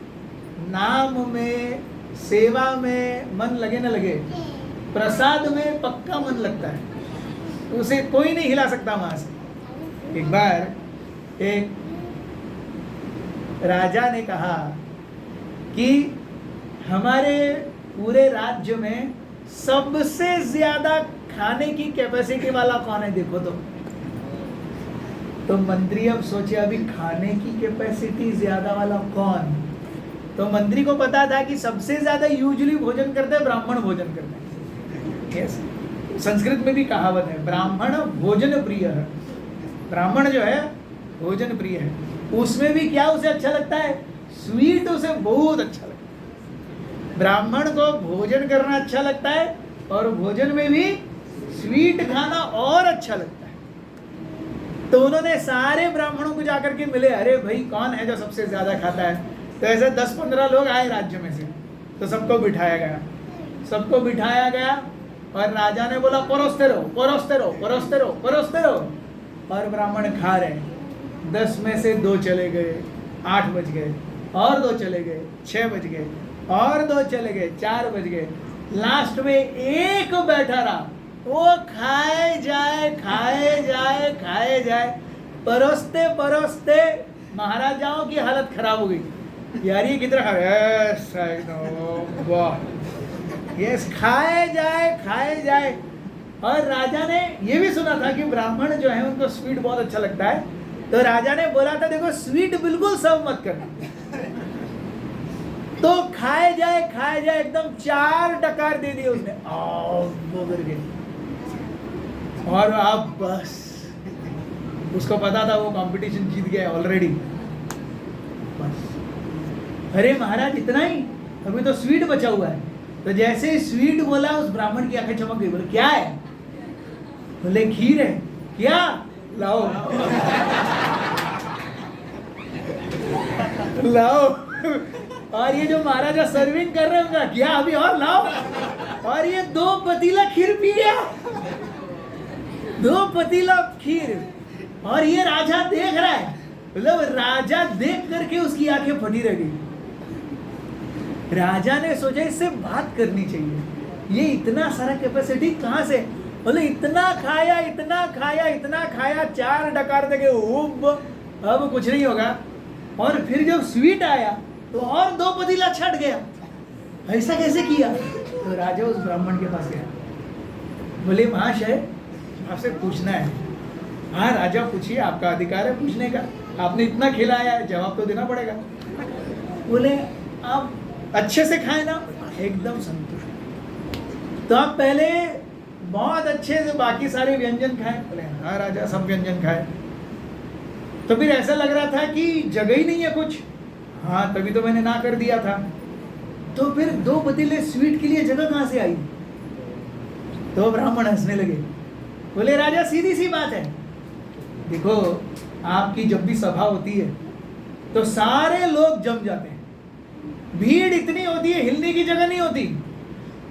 नाम में, सेवा में मन लगे न लगे, प्रसाद में पक्का मन लगता है, उसे कोई नहीं हिला सकता वहां से। एक बार एक राजा ने कहा कि हमारे पूरे राज्य में सबसे ज्यादा खाने की कैपेसिटी वाला कौन है, देखो तो मंत्री अब सोचे अभी खाने की कैपेसिटी ज्यादा वाला कौन। तो मंत्री को पता था कि सबसे ज्यादा यूजुअली भोजन करते हैं ब्राह्मण भोजन करते हैं। yes. संस्कृत में भी कहावत है, ब्राह्मण भोजन प्रिय है। ब्राह्मण जो है भोजन प्रिय है, उसमें भी क्या उसे अच्छा लगता है, स्वीट उसे बहुत अच्छा लगता है। ब्राह्मण को भोजन करना अच्छा लगता है और भोजन में भी स्वीट खाना और अच्छा लगता है। तो उन्होंने सारे ब्राह्मणों को जाकर के मिले, अरे भाई कौन है जो सबसे ज्यादा खाता है। तो ऐसे 10-15 लोग आए राज्य में से, तो सबको बिठाया गया और राजा ने बोला परोसते रहो परोसते रहो परोसते रहो परोसते रहो। और ब्राह्मण खा रहे, 10 में से 2 चले गए, 8 बज गए, और 2 चले गए, 6 बज गए, और 2 चले गए, 4 बज गए। लास्ट में एक बैठा रहा, वो खाए जाए खाए जाए खाए जाए, परोसते परोसते महाराजाओं की हालत खराब हो गई। यार ये कितना खा रहे, वाह, यस, खाए जाए। और राजा ने ये भी सुना था कि ब्राह्मण जो है उनको स्वीट बहुत अच्छा लगता है, तो राजा ने बोला था देखो स्वीट बिल्कुल सर्व मत करना। तो खाए जाए एकदम 4 डकार दे दिए उसने, वो गिर गए। और अब बस उसको पता था वो कंपटीशन जीत गया ऑलरेडी। बस, अरे महाराज इतना ही, अभी तो स्वीट बचा हुआ है। तो जैसे स्वीट बोला उस ब्राह्मण की आंखें चमक गई, बोले क्या है, बोले खीर है। क्या, लाओ लाओ। और ये जो महाराजा सर्विंग कर रहे होंगे, क्या अभी और लाओ। और ये 2 पतीला खीर पी गया, 2 पतीला खीर। और ये राजा देख रहा है, मतलब राजा देख करके उसकी आंखें फटी रह गई। राजा ने सोचा इससे बात करनी चाहिए, ये इतना सारा कैपेसिटी कहां से, बोले इतना खाया 4 डकार देके अब कुछ नहीं होगा। और फिर जब स्वीट आया तो और 2 पतीला छट गया, ऐसा कैसे किया। तो राजा उस ब्राह्मण के पास गया, बोले महाशय आपसे पूछना है। हाँ राजा पूछिए, आपका अधिकार है पूछने का, आपने इतना खिलाया है, जवाब तो देना पड़ेगा। बोले आप अच्छे से खाए ना, एकदम संतुष्ट। तो आप पहले बहुत अच्छे से बाकी सारे व्यंजन खाए। बोले हाँ राजा सब व्यंजन खाए। तो फिर ऐसा लग रहा था कि जगह ही नहीं है कुछ। हाँ तभी तो मैंने ना कर दिया था। तो फिर 2 पतीले स्वीट के लिए जगह कहां से आई। तो ब्राह्मण हंसने लगे, बोले राजा सीधी सी बात है, देखो आपकी जब भी सभा होती है तो सारे लोग जम जाते हैं, भीड़ इतनी होती है हिलने की जगह नहीं होती।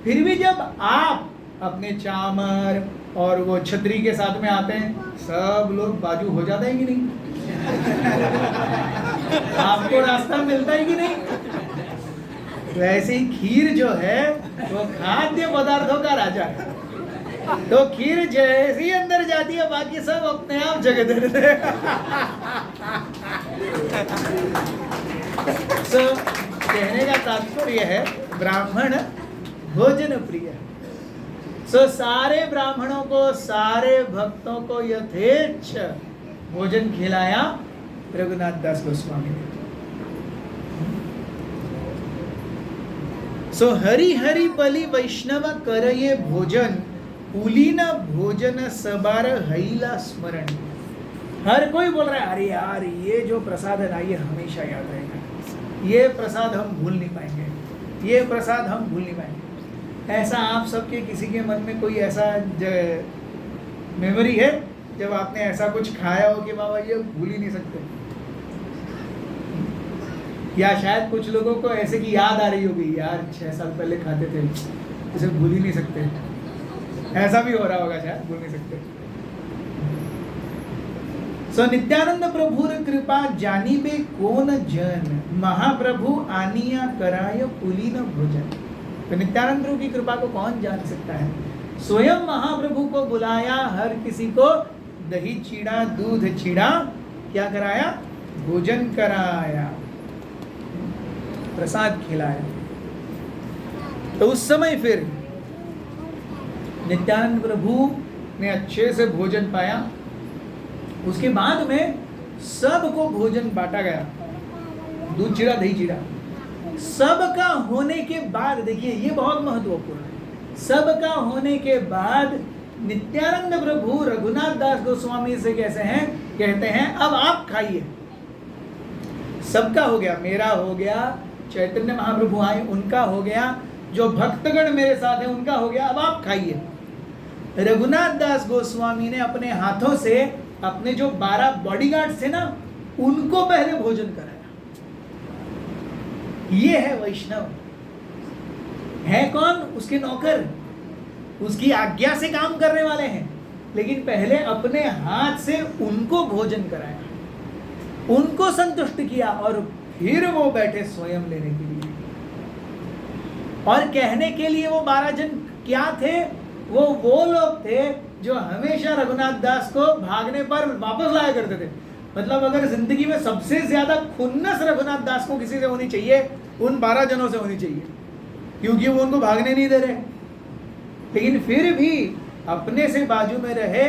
फिर भी जब आप अपने चामर और वो छतरी के साथ में आते हैं, सब लोग बाजू हो जाता है कि नहीं, आपको रास्ता मिलता है कि नहीं। वैसे ही खीर जो है वो खाद्य पदार्थों का राजा है। तो खीर जैसी अंदर जाती है बाकी सब अपने आप जगह दे देते हैं। So, कहने का तात्पर्य है ब्राह्मण भोजन प्रिय है। So, सारे ब्राह्मणों को, सारे भक्तों को यथेच्छ भोजन खिलाया रघुनाथ दास गोस्वामी ने। सो हरि हरि बलि वैष्णव करये भोजन, पुलीन भोजन सबार हईला स्मरण। हर कोई बोल रहा है अरे यार ये जो प्रसाद है ना ये हमेशा याद रहेगा, ये प्रसाद हम भूल नहीं पाएंगे, ये प्रसाद हम भूल नहीं पाएंगे। ऐसा आप सबके किसी के मन में कोई ऐसा मेमोरी है जब आपने ऐसा कुछ खाया हो कि बाबा ये भूल ही नहीं सकते, या शायद कुछ लोगों को ऐसे की याद आ रही होगी यार 6 साल पहले खाते थे इसे भूल ही नहीं सकते, ऐसा भी हो रहा होगा शायद, भूल नहीं सकते। सो नित्यानंद प्रभुर कृपा जानिबे कौन जन, महाप्रभु आनिया कराय पुलीन भोजन। तो नित्यानंद प्रभु की कृपा को कौन जान सकता है? स्वयं महाप्रभु को बुलाया, हर किसी को दही चीड़ा दूध चीड़ा क्या कराया? भोजन कराया, प्रसाद खिलाया। तो उस समय फिर नित्यानंद प्रभु ने अच्छे से भोजन पाया। उसके बाद में सबको भोजन बांटा गया, दूध चीड़ा दही चीड़ा। सबका होने के बाद, देखिए ये बहुत महत्वपूर्ण है, सबका होने के बाद नित्यानंद प्रभु रघुनाथ दास गोस्वामी से कैसे हैं, कहते हैं अब आप खाइए। सबका हो गया, मेरा हो गया, चैतन्य महाप्रभु आए उनका हो गया, जो भक्तगण मेरे साथ हैं उनका हो गया, अब आप खाइए। रघुनाथ दास गोस्वामी ने अपने हाथों से अपने जो 12 बॉडीगार्ड्स थे ना, उनको पहले भोजन कराया। ये है वैष्णव। है कौन? उसके नौकर, उसकी आज्ञा से काम करने वाले हैं, लेकिन पहले अपने हाथ से उनको भोजन कराया, उनको संतुष्ट किया, और फिर वो बैठे स्वयं लेने के लिए। और कहने के लिए वो 12 जन क्या थे? वो लोग थे जो हमेशा रघुनाथ दास को भागने पर वापस लाया करते थे। मतलब अगर जिंदगी में सबसे ज्यादा खुन्नस रघुनाथ दास को किसी से होनी चाहिए, उन 12 जनों से होनी चाहिए, क्योंकि वो उनको भागने नहीं दे रहे, लेकिन फिर भी अपने से बाजू में रहे,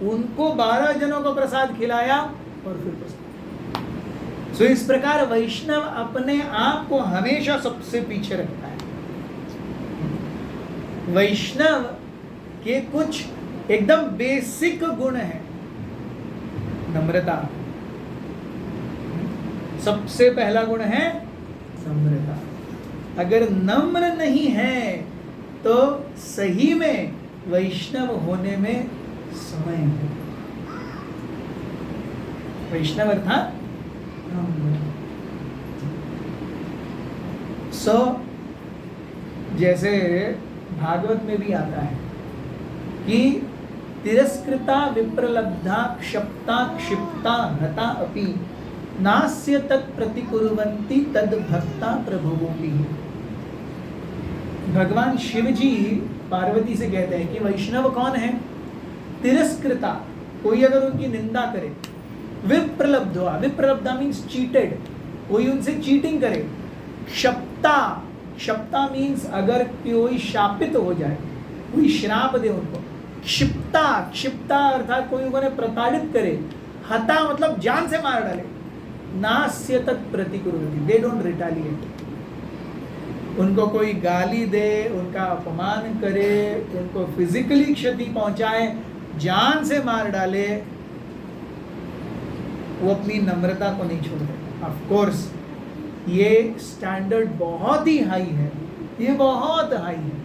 उनको 12 जनों को प्रसाद खिलाया और फिर प्रसाद। सो इस प्रकार वैष्णव अपने आप को हमेशा सबसे पीछे रखता है। वैष्णव के कुछ एकदम बेसिक गुण है। नम्रता, सबसे पहला गुण है नम्रता। अगर नम्र नहीं है तो सही में वैष्णव होने में समय है। वैष्णव अर्थात नम्र। जैसे भागवत में भी आता है कि तिरस्कृता विप्रलब्धा क्षप्ता क्षिप्ता हता अपि नास्य तत् प्रतिकुर्वन्ति तद भक्ता प्रभुवोपि। भगवान शिव जी पार्वती से कहते हैं कि वैष्णव कौन है? तिरस्कृता, कोई अगर उनकी निंदा करे, विप्रलब्धा, विप्रलब्धा मीन्स चीटेड, कोई उनसे चीटिंग करे, क्षप्ता, क्षप्ता मीन्स अगर कोई शापित हो जाए, कोई श्राप दे उनको, क्षिप्ता, क्षिप्ता अर्थात कोई उन्हें प्रताड़ित करे, हता मतलब जान से मार डाले, नास्य तत् प्रतिकुर्वन्ति, दे डोंट रिटेलिएट। उनको कोई गाली दे, उनका अपमान करे, उनको फिजिकली क्षति पहुंचाए, जान से मार डाले, वो अपनी नम्रता को नहीं छोड़ते। ऑफ कोर्स ये स्टैंडर्ड बहुत ही हाई है, ये बहुत हाई है,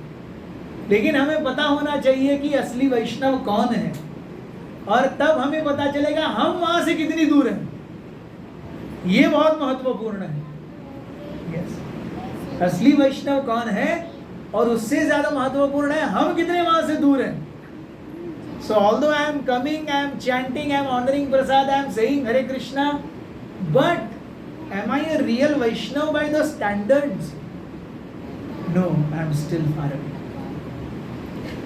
लेकिन हमें पता होना चाहिए कि असली वैष्णव कौन है, और तब हमें पता चलेगा हम वहां से कितनी दूर हैं। ये बहुत महत्वपूर्ण है। yes. असली वैष्णव कौन है, और उससे ज्यादा महत्वपूर्ण है हम कितने वहां से दूर हैं। So although I am coming, I am chanting, I am honoring Prasad, I am saying Hare Krishna, but am I a real Vaishnava by the standards? No, I am still far away.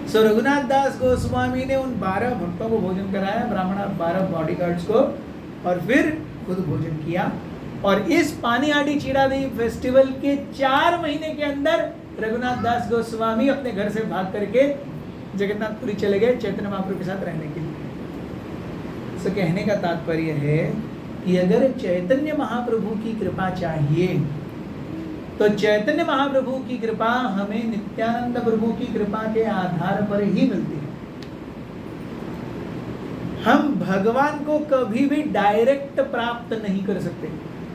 So Raghunath Das Goswami ने उन 12 भक्तों को भोजन कराया, ब्राह्मण 12 bodyguards को, और फिर खुद भोजन किया। और इस पानी आड़ी चीड़ादेवी फेस्टिवल के 4 महीने के अंदर रघुनाथ दास गोस्वामी अपने घर से भाग करके जगन्नाथपुरी चले गए चैतन्य महाप्रभु के साथ रहने के लिए। सो कहने का तात्पर्य है कि अगर चैतन्य महाप्रभु की कृपा चाहिए तो चैतन्य महाप्रभु की कृपा हमें नित्यानंद प्रभु की कृपा के आधार पर ही मिलती है। हम भगवान को कभी भी डायरेक्ट प्राप्त नहीं कर सकते,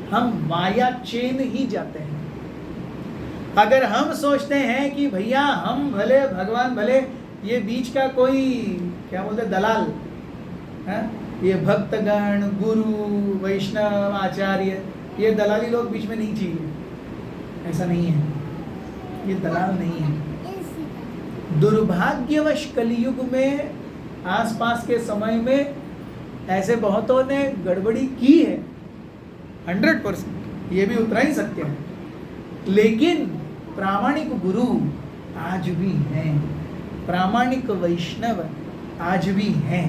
हम माया चेन ही जाते हैं। अगर हम सोचते हैं कि भैया हम भले भगवान भले, ये बीच का कोई क्या बोलते दलाल है, ये भक्तगण गुरु वैष्णव आचार्य, ये दलाली लोग बीच में नहीं चाहिए, ऐसा नहीं है, ये दलाल नहीं है। दुर्भाग्यवश कलयुग में आसपास के समय में ऐसे बहुतों ने गड़बड़ी की है 100%, ये भी उतना ही सत्य है, लेकिन प्रामाणिक गुरु आज भी हैं, प्रामाणिक वैष्णव आज भी हैं,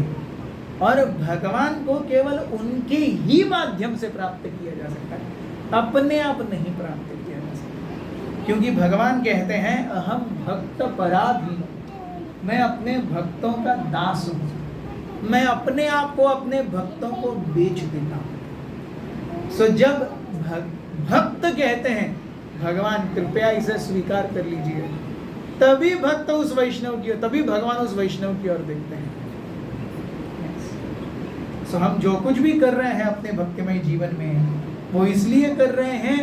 और भगवान को केवल उनके ही माध्यम से प्राप्त किया जा सकता है, अपने आप नहीं प्राप्त किया जा सकता, क्योंकि भगवान कहते हैं अहम भक्त पराधीन, मैं अपने भक्तों का दास हूँ, मैं अपने आप को अपने भक्तों को बेच देता हूँ। सो जब भक्त कहते हैं भगवान कृपया इसे स्वीकार कर लीजिए, तभी भक्त उस वैष्णव की ओर, तभी भगवान उस वैष्णव की ओर देखते हैं। सो हम जो कुछ भी कर रहे हैं अपने भक्तिमय जीवन में, वो इसलिए कर रहे हैं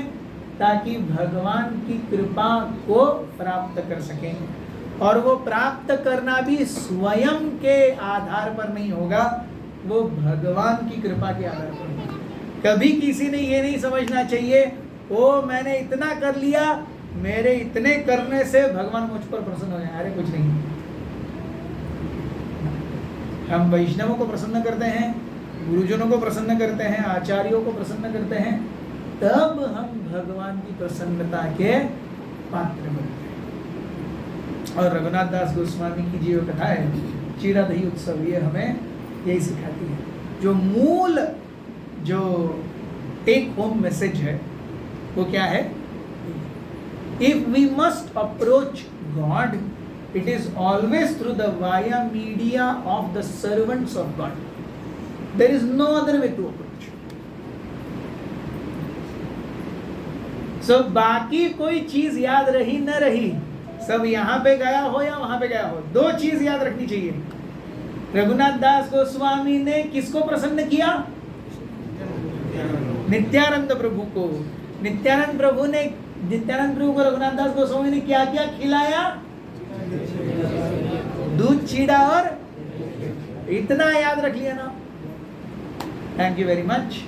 ताकि भगवान की कृपा को प्राप्त कर सकें, और वो प्राप्त करना भी स्वयं के आधार पर नहीं होगा, वो भगवान की कृपा के आधार पर होगा। कभी किसी ने ये नहीं समझना चाहिए ओ मैंने इतना कर लिया, मेरे इतने करने से भगवान मुझ पर प्रसन्न हो जाए। अरे कुछ नहीं, हम वैष्णवों को प्रसन्न करते हैं, गुरुजनों को प्रसन्न करते हैं, आचार्यों को प्रसन्न करते हैं, तब हम भगवान की प्रसन्नता के पात्र बनते हैं। और रघुनाथ दास गोस्वामी की जो कथा है चीड़ा दही उत्सव, ये हमें यही सिखाती है। जो मूल जो टेक होम मैसेज है वो क्या है? If we must approach God, it is always through the via media of the servants of God. There is no other way to approach. So बाकी कोई चीज याद रही न रही, सब यहाँ पे गया हो या वहां पे गया हो, दो चीज याद रखनी चाहिए। रघुनाथ दास गोस्वामी ने किसको प्रसन्न किया? नित्यानंद प्रभु को। नित्यानंद प्रभु को रघुनाथ दास गोस्वामी ने क्या क्या खिलाया? दूध, चीड़ा और इतना याद रख लिया ना। Thank you very much.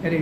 Hare